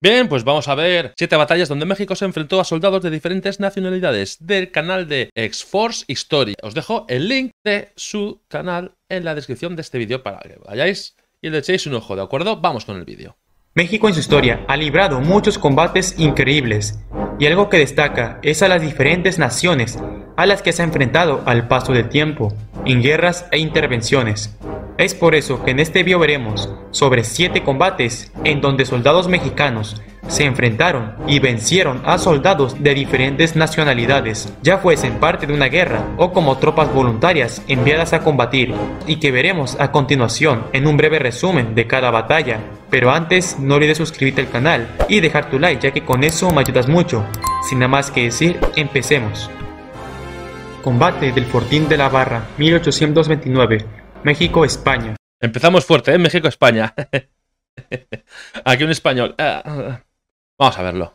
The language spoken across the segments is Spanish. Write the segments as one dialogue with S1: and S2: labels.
S1: Bien, pues vamos a ver 7 batallas donde México se enfrentó a soldados de diferentes nacionalidades del canal de X-Force History. Os dejo el link de su canal en la descripción de este vídeo para que vayáis y le echéis un ojo, ¿de acuerdo? Vamos con el vídeo.
S2: México en su historia ha librado muchos combates increíbles, y algo que destaca es a las diferentes naciones a las que se ha enfrentado al paso del tiempo, en guerras e intervenciones. Es por eso que en este video veremos sobre 7 combates en donde soldados mexicanos se enfrentaron y vencieron a soldados de diferentes nacionalidades, ya fuesen parte de una guerra o como tropas voluntarias enviadas a combatir, y que veremos a continuación en un breve resumen de cada batalla. Pero antes, no olvides suscribirte al canal y dejar tu like, ya que con eso me ayudas mucho. Sin nada más que decir, empecemos. Combate del Fortín de la Barra, 1829, México, España.
S1: Empezamos fuerte, ¿eh? México, España. Aquí un español. Vamos a verlo.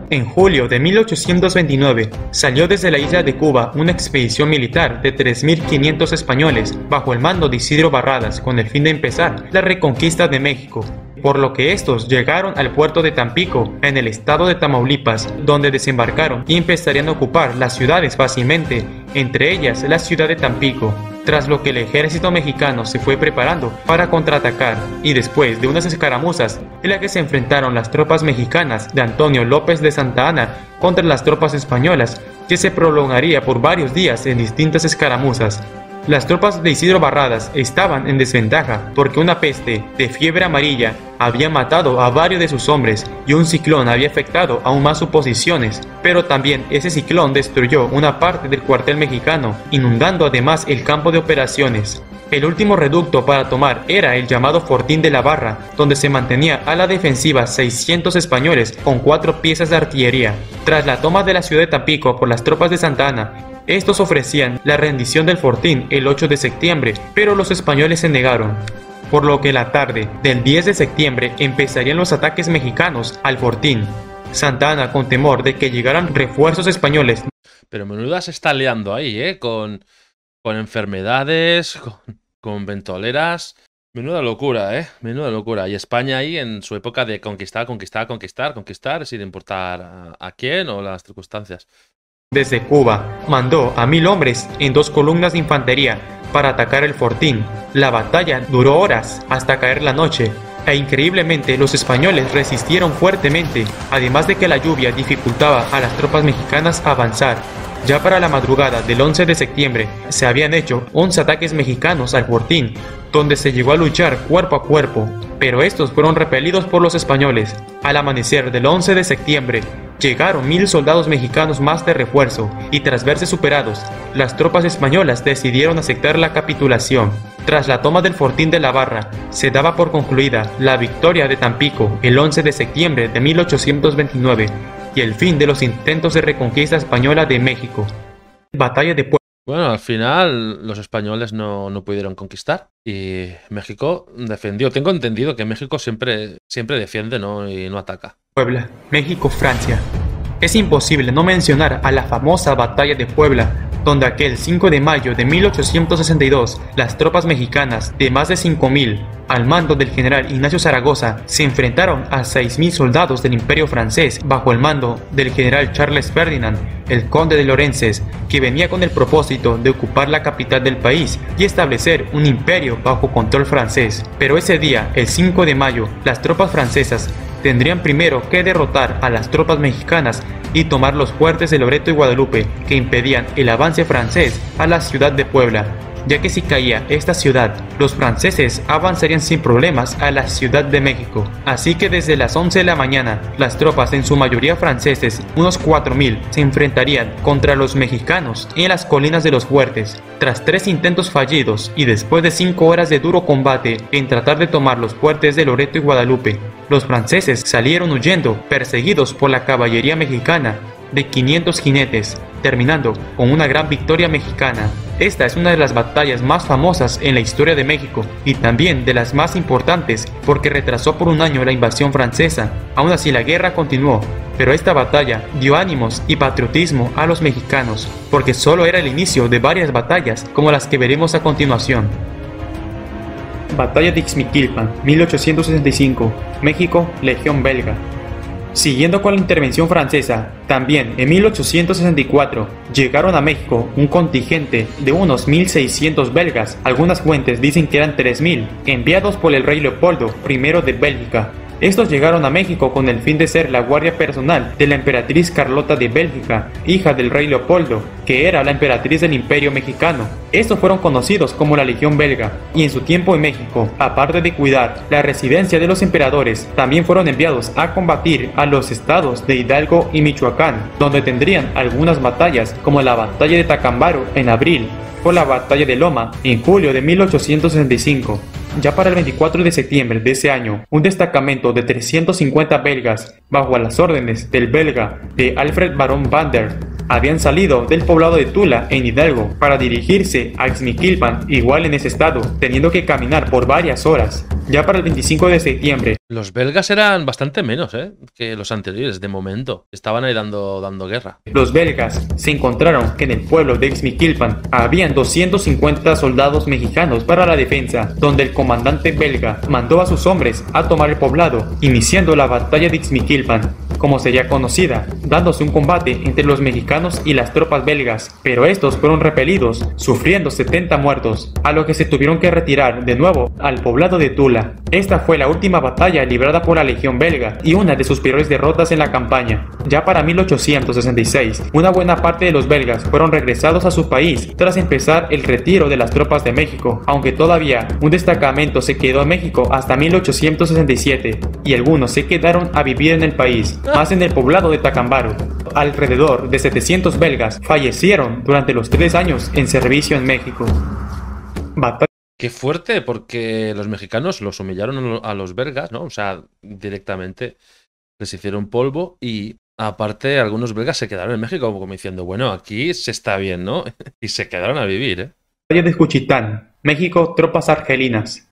S2: En julio de 1829 salió desde la isla de Cuba una expedición militar de 3.500 españoles bajo el mando de Isidro Barradas con el fin de empezar la reconquista de México, por lo que estos llegaron al puerto de Tampico en el estado de Tamaulipas, donde desembarcaron y empezarían a ocupar las ciudades fácilmente, entre ellas la ciudad de Tampico. Tras lo que el ejército mexicano se fue preparando para contraatacar, y después de unas escaramuzas en las que se enfrentaron las tropas mexicanas de Antonio López de Santa Anna contra las tropas españolas, que se prolongaría por varios días en distintas escaramuzas. Las tropas de Isidro Barradas estaban en desventaja porque una peste de fiebre amarilla había matado a varios de sus hombres y un ciclón había afectado aún más sus posiciones, pero también ese ciclón destruyó una parte del cuartel mexicano, inundando además el campo de operaciones. El último reducto para tomar era el llamado Fortín de la Barra, donde se mantenía a la defensiva 600 españoles con 4 piezas de artillería. Tras la toma de la ciudad de Tampico por las tropas de Santa Anna, estos ofrecían la rendición del fortín el 8 de septiembre, pero los españoles se negaron, por lo que la tarde del 10 de septiembre empezarían los ataques mexicanos al fortín. Santa Anna, con temor de que llegaran refuerzos españoles.
S1: Pero menuda se está liando ahí, con enfermedades, con ventoleras. Menuda locura, menuda locura. Y España ahí en su época de conquistar, sin importar a quién o las circunstancias.
S2: Desde Cuba, mandó a 1000 hombres en 2 columnas de infantería para atacar el fortín. La batalla duró horas hasta caer la noche, e increíblemente los españoles resistieron fuertemente, además de que la lluvia dificultaba a las tropas mexicanas avanzar. Ya para la madrugada del 11 de septiembre se habían hecho 11 ataques mexicanos al fortín, donde se llegó a luchar cuerpo a cuerpo, pero estos fueron repelidos por los españoles. Al amanecer del 11 de septiembre, llegaron 1000 soldados mexicanos más de refuerzo, y tras verse superados, las tropas españolas decidieron aceptar la capitulación. Tras la toma del Fortín de la Barra, se daba por concluida la victoria de Tampico el 11 de septiembre de 1829, y el fin de los intentos de reconquista española de México. Batalla de Puebla.
S1: Bueno, al final los españoles no pudieron conquistar y México defendió. Tengo entendido que México siempre defiende, ¿no? Y no ataca.
S2: Puebla, México, Francia. Es imposible no mencionar a la famosa Batalla de Puebla, donde aquel 5 de mayo de 1862, las tropas mexicanas de más de 5000, al mando del general Ignacio Zaragoza, se enfrentaron a 6000 soldados del Imperio francés bajo el mando del general Charles Ferdinand, el conde de Lorenzes, que venía con el propósito de ocupar la capital del país y establecer un imperio bajo control francés. Pero ese día, el 5 de mayo, las tropas francesas tendrían primero que derrotar a las tropas mexicanas y tomar los fuertes de Loreto y Guadalupe, que impedían el avance francés a la ciudad de Puebla, ya que si caía esta ciudad, los franceses avanzarían sin problemas a la Ciudad de México. Así que desde las 11 de la mañana, las tropas, en su mayoría franceses, unos 4000, se enfrentarían contra los mexicanos en las colinas de los fuertes. Tras 3 intentos fallidos y después de 5 horas de duro combate en tratar de tomar los fuertes de Loreto y Guadalupe, los franceses salieron huyendo, perseguidos por la caballería mexicana de 500 jinetes, terminando con una gran victoria mexicana. Esta es una de las batallas más famosas en la historia de México y también de las más importantes porque retrasó por un año la invasión francesa. Aún así la guerra continuó, pero esta batalla dio ánimos y patriotismo a los mexicanos, porque solo era el inicio de varias batallas como las que veremos a continuación. Batalla de Ixmiquilpan, 1865, México, Legión Belga. Siguiendo con la intervención francesa, también en 1864 llegaron a México un contingente de unos 1.600 belgas, algunas fuentes dicen que eran 3.000, enviados por el rey Leopoldo I de Bélgica. Estos llegaron a México con el fin de ser la guardia personal de la emperatriz Carlota de Bélgica, hija del rey Leopoldo, que era la emperatriz del Imperio Mexicano. Estos fueron conocidos como la Legión Belga, y en su tiempo en México, aparte de cuidar la residencia de los emperadores, también fueron enviados a combatir a los estados de Hidalgo y Michoacán, donde tendrían algunas batallas como la batalla de Tacámbaro en abril o la batalla de Loma en julio de 1865. Ya para el 24 de septiembre de ese año, un destacamento de 350 belgas, bajo las órdenes del belga de Alfred Barón Vander, habían salido del poblado de Tula en Hidalgo para dirigirse a Ixmiquilpan, igual en ese estado, teniendo que caminar por varias horas. Ya para el 25 de septiembre,
S1: Los belgas eran bastante menos, que los anteriores, de momento. Estaban ahí dando guerra.
S2: los belgas se encontraron que en el pueblo de Ixmiquilpan habían 250 soldados mexicanos para la defensa, donde el comandante belga mandó a sus hombres a tomar el poblado, iniciando la batalla de Ixmiquilpan, como sería conocida, dándose un combate entre los mexicanos y las tropas belgas, pero estos fueron repelidos, sufriendo 70 muertos, a lo que se tuvieron que retirar de nuevo al poblado de Tula. Esta fue la última batalla librada por la Legión Belga y una de sus peores derrotas en la campaña. Ya para 1866, una buena parte de los belgas fueron regresados a su país tras empezar el retiro de las tropas de México, aunque todavía un destacamento se quedó en México hasta 1867 y algunos se quedaron a vivir en el país, más en el poblado de Tacámbaro. Alrededor de 700 belgas fallecieron durante los 3 años en servicio en México.
S1: Qué fuerte, porque los mexicanos los humillaron a los belgas, ¿no? O sea, directamente les hicieron polvo y aparte algunos belgas se quedaron en México como diciendo, bueno, aquí se está bien, ¿no? Y se quedaron a vivir, ¿eh?
S2: Batalla de Juchitán, México, tropas argelinas.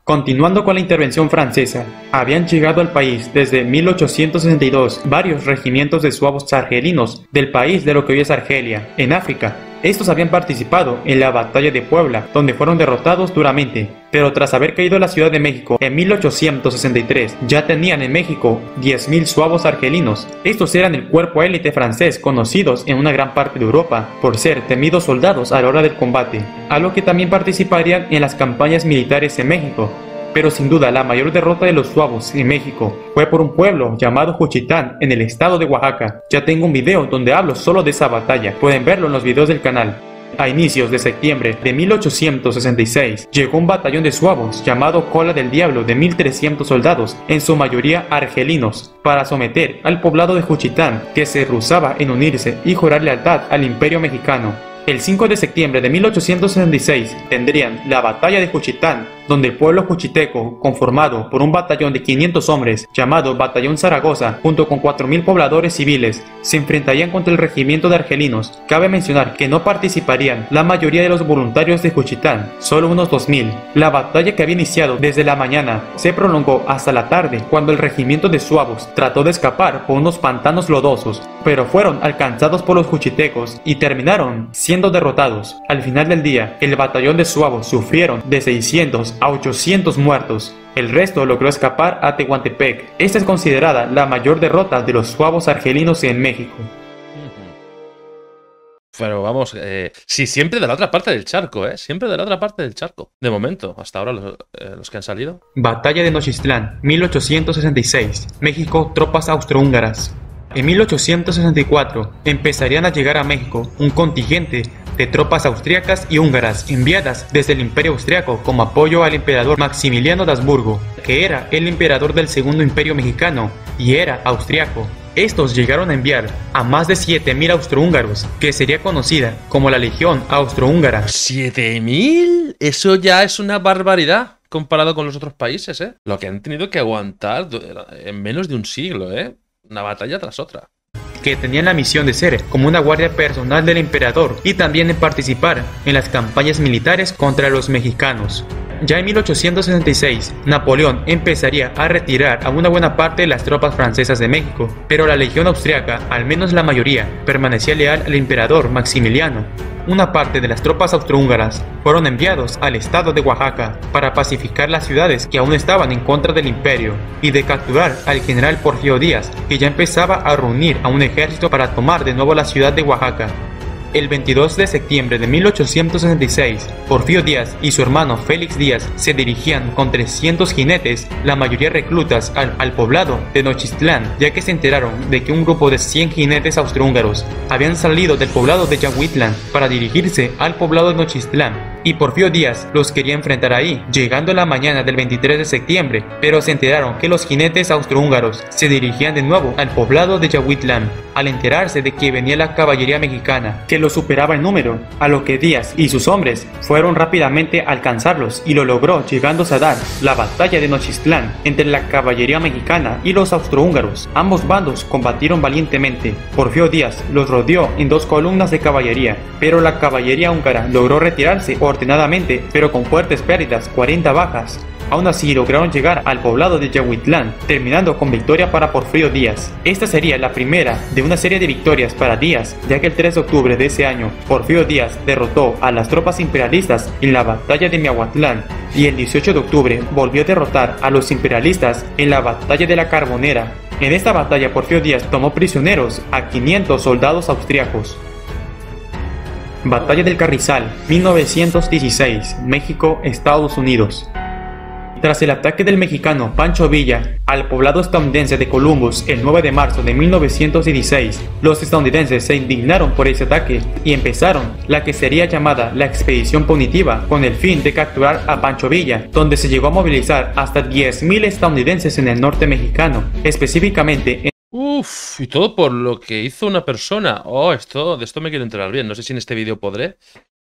S2: Continuando con la intervención francesa, habían llegado al país desde 1862 varios regimientos de suevos argelinos del país de lo que hoy es Argelia, en África. Estos habían participado en la batalla de Puebla, donde fueron derrotados duramente, pero tras haber caído la Ciudad de México en 1863, ya tenían en México 10.000 suevos argelinos. Estos eran el cuerpo élite francés, conocidos en una gran parte de Europa por ser temidos soldados a la hora del combate, a lo que también participarían en las campañas militares en México. Pero sin duda la mayor derrota de los suevos en México fue por un pueblo llamado Juchitán en el estado de Oaxaca. Ya tengo un video donde hablo solo de esa batalla, pueden verlo en los videos del canal. A inicios de septiembre de 1866 llegó un batallón de suevos llamado Cola del Diablo de 1.300 soldados, en su mayoría argelinos, para someter al poblado de Juchitán, que se rehusaba en unirse y jurar lealtad al Imperio Mexicano. El 5 de septiembre de 1866 tendrían la batalla de Juchitán, donde el pueblo juchiteco, conformado por un batallón de 500 hombres llamado Batallón Zaragoza, junto con 4.000 pobladores civiles, se enfrentarían contra el regimiento de argelinos. Cabe mencionar que no participarían la mayoría de los voluntarios de Juchitán, solo unos 2.000. La batalla, que había iniciado desde la mañana, se prolongó hasta la tarde, cuando el regimiento de suevos trató de escapar por unos pantanos lodosos, pero fueron alcanzados por los juchitecos y terminaron siendo derrotados. Al final del día, el batallón de suevos sufrieron de 600 a 800 muertos. El resto logró escapar a Tehuantepec. Esta es considerada la mayor derrota de los suevos argelinos en México.
S1: Pero vamos, sí, siempre de la otra parte del charco, siempre de la otra parte del charco. De momento, hasta ahora los que han salido.
S2: Batalla de Nochistlán, 1866. México, tropas austrohúngaras. En 1864 empezarían a llegar a México un contingente de tropas austríacas y húngaras enviadas desde el Imperio Austriaco como apoyo al emperador Maximiliano de Habsburgo, que era el emperador del Segundo Imperio Mexicano y era austriaco. Estos llegaron a enviar a más de 7.000 austrohúngaros, que sería conocida como la Legión Austrohúngara.
S1: ¿7.000? Eso ya es una barbaridad comparado con los otros países, ¿eh? Lo que han tenido que aguantar en menos de un siglo, ¿eh? Una batalla tras otra.
S2: Que tenían la misión de ser como una guardia personal del emperador y también de participar en las campañas militares contra los mexicanos. Ya en 1866, Napoleón empezaría a retirar a una buena parte de las tropas francesas de México, pero la legión austriaca, al menos la mayoría, permanecía leal al emperador Maximiliano. una parte de las tropas austrohúngaras fueron enviados al estado de Oaxaca para pacificar las ciudades que aún estaban en contra del imperio y de capturar al general Porfirio Díaz, que ya empezaba a reunir a un ejército para tomar de nuevo la ciudad de Oaxaca. El 22 de septiembre de 1866, Porfirio Díaz y su hermano Félix Díaz se dirigían con 300 jinetes, la mayoría reclutas, al poblado de Nochistlán, ya que se enteraron de que un grupo de 100 jinetes austrohúngaros habían salido del poblado de Yahuitlán para dirigirse al poblado de Nochistlán, y Porfirio Díaz los quería enfrentar ahí, llegando la mañana del 23 de septiembre, pero se enteraron que los jinetes austrohúngaros se dirigían de nuevo al poblado de Yahuitlán. Al enterarse de que venía la caballería mexicana, que lo superaba en número, a lo que Díaz y sus hombres fueron rápidamente a alcanzarlos y lo logró, llegándose a dar la batalla de Nochistlán entre la caballería mexicana y los austrohúngaros. Ambos bandos combatieron valientemente. Porfirio Díaz los rodeó en 2 columnas de caballería, pero la caballería húngara logró retirarse ordenadamente, pero con fuertes pérdidas, 40 bajas. Aún así lograron llegar al poblado de Yahuitlán, terminando con victoria para Porfirio Díaz. Esta sería la primera de una serie de victorias para Díaz, ya que el 3 de octubre de ese año, Porfirio Díaz derrotó a las tropas imperialistas en la batalla de Miahuatlán, y el 18 de octubre volvió a derrotar a los imperialistas en la batalla de la Carbonera. En esta batalla Porfirio Díaz tomó prisioneros a 500 soldados austriacos. Batalla del Carrizal, 1916, México, Estados Unidos. Tras el ataque del mexicano Pancho Villa al poblado estadounidense de Columbus el 9 de marzo de 1916, los estadounidenses se indignaron por ese ataque y empezaron la que sería llamada la Expedición Punitiva, con el fin de capturar a Pancho Villa, donde se llegó a movilizar hasta 10.000 estadounidenses en el norte mexicano, específicamente en...
S1: Y todo por lo que hizo una persona. De esto me quiero enterar bien. No sé si en este vídeo podré,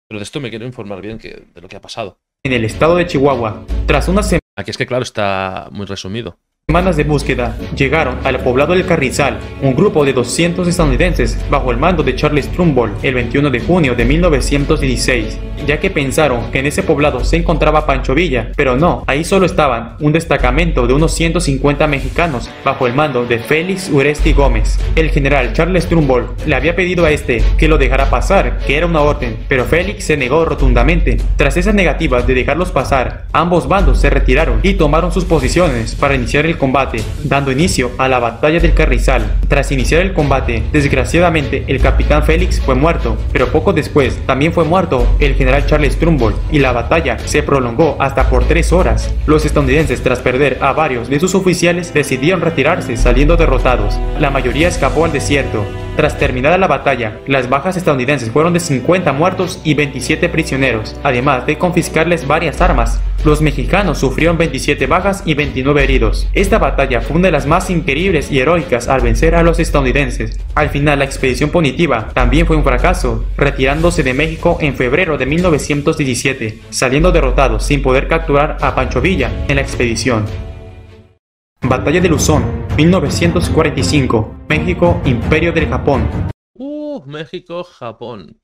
S1: pero de esto me quiero informar bien de lo que ha pasado.
S2: En el estado de Chihuahua, tras una semana...
S1: Aquí es que claro, está muy resumido.
S2: Semanas de búsqueda, llegaron al poblado del Carrizal un grupo de 200 estadounidenses bajo el mando de Charles Trumbull el 21 de junio de 1916, ya que pensaron que en ese poblado se encontraba Pancho Villa, pero no, ahí solo estaban un destacamento de unos 150 mexicanos bajo el mando de Félix Uresti Gómez. El general Charles Trumbull le había pedido a este que lo dejara pasar, que era una orden, pero Félix se negó rotundamente. Tras esa negativa de dejarlos pasar, ambos bandos se retiraron y tomaron sus posiciones para iniciar el combate, dando inicio a la batalla del Carrizal. Tras iniciar el combate, desgraciadamente el capitán Félix fue muerto, pero poco después también fue muerto el general Charles Trumbull, y la batalla se prolongó hasta por 3 horas. Los estadounidenses, tras perder a varios de sus oficiales, decidieron retirarse saliendo derrotados. La mayoría escapó al desierto. Tras terminada la batalla, las bajas estadounidenses fueron de 50 muertos y 27 prisioneros, además de confiscarles varias armas. Los mexicanos sufrieron 27 bajas y 29 heridos. Esta batalla fue una de las más increíbles y heroicas al vencer a los estadounidenses. Al final, la expedición punitiva también fue un fracaso, retirándose de México en febrero de 1917, saliendo derrotados sin poder capturar a Pancho Villa en la expedición. Batalla de Luzón, 1945, México, Imperio del Japón.
S1: México, Japón.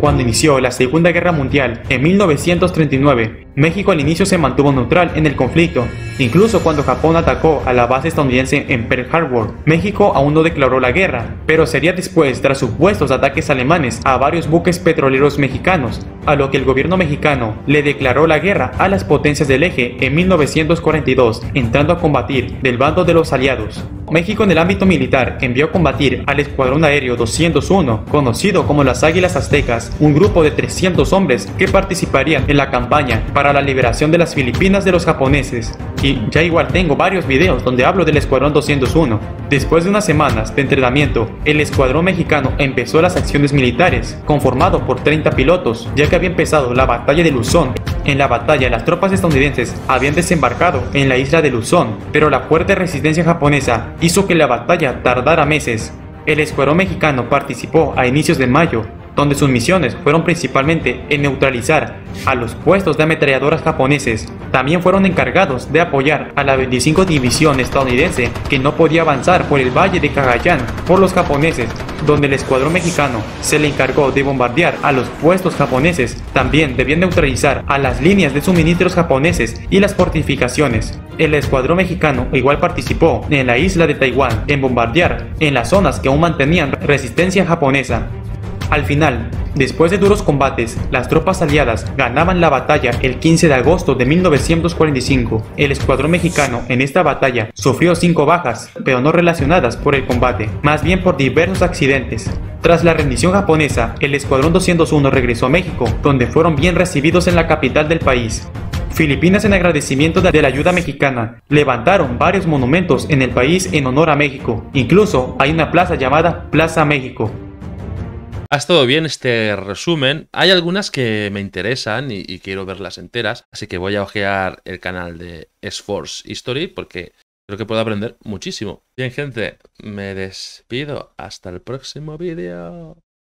S2: Cuando inició la Segunda Guerra Mundial en 1939, México al inicio se mantuvo neutral en el conflicto. Incluso cuando Japón atacó a la base estadounidense en Pearl Harbor, México aún no declaró la guerra, pero sería después tras supuestos ataques alemanes a varios buques petroleros mexicanos, a lo que el gobierno mexicano le declaró la guerra a las potencias del eje en 1942, entrando a combatir del bando de los aliados. México en el ámbito militar envió a combatir al Escuadrón Aéreo 201, conocido como las Águilas Aztecas, un grupo de 300 hombres que participarían en la campaña para la liberación de las Filipinas de los japoneses. Y ya igual tengo varios videos donde hablo del Escuadrón 201. Después de unas semanas de entrenamiento, el escuadrón mexicano empezó las acciones militares, conformado por 30 pilotos, ya que había empezado la batalla de Luzón. En la batalla, las tropas estadounidenses habían desembarcado en la isla de Luzón, pero la fuerte resistencia japonesa hizo que la batalla tardara meses. El escuadrón mexicano participó a inicios de mayo, donde sus misiones fueron principalmente en neutralizar a los puestos de ametralladoras japoneses. También fueron encargados de apoyar a la 25 División estadounidense, que no podía avanzar por el valle de Cagayán por los japoneses, donde el escuadrón mexicano se le encargó de bombardear a los puestos japoneses. También debían neutralizar a las líneas de suministros japoneses y las fortificaciones. El escuadrón mexicano igual participó en la isla de Taiwán en bombardear en las zonas que aún mantenían resistencia japonesa. Al final, después de duros combates, las tropas aliadas ganaban la batalla el 15 de agosto de 1945. El escuadrón mexicano en esta batalla sufrió 5 bajas, pero no relacionadas por el combate, más bien por diversos accidentes. Tras la rendición japonesa, el escuadrón 201 regresó a México, donde fueron bien recibidos en la capital del país. Filipinas, en agradecimiento de la ayuda mexicana, levantaron varios monumentos en el país en honor a México. Incluso hay una plaza llamada Plaza México.
S1: Ha estado bien este resumen. Hay algunas que me interesan y quiero verlas enteras, así que voy a ojear el canal de S-Force History porque creo que puedo aprender muchísimo. Bien, gente, me despido. Hasta el próximo vídeo.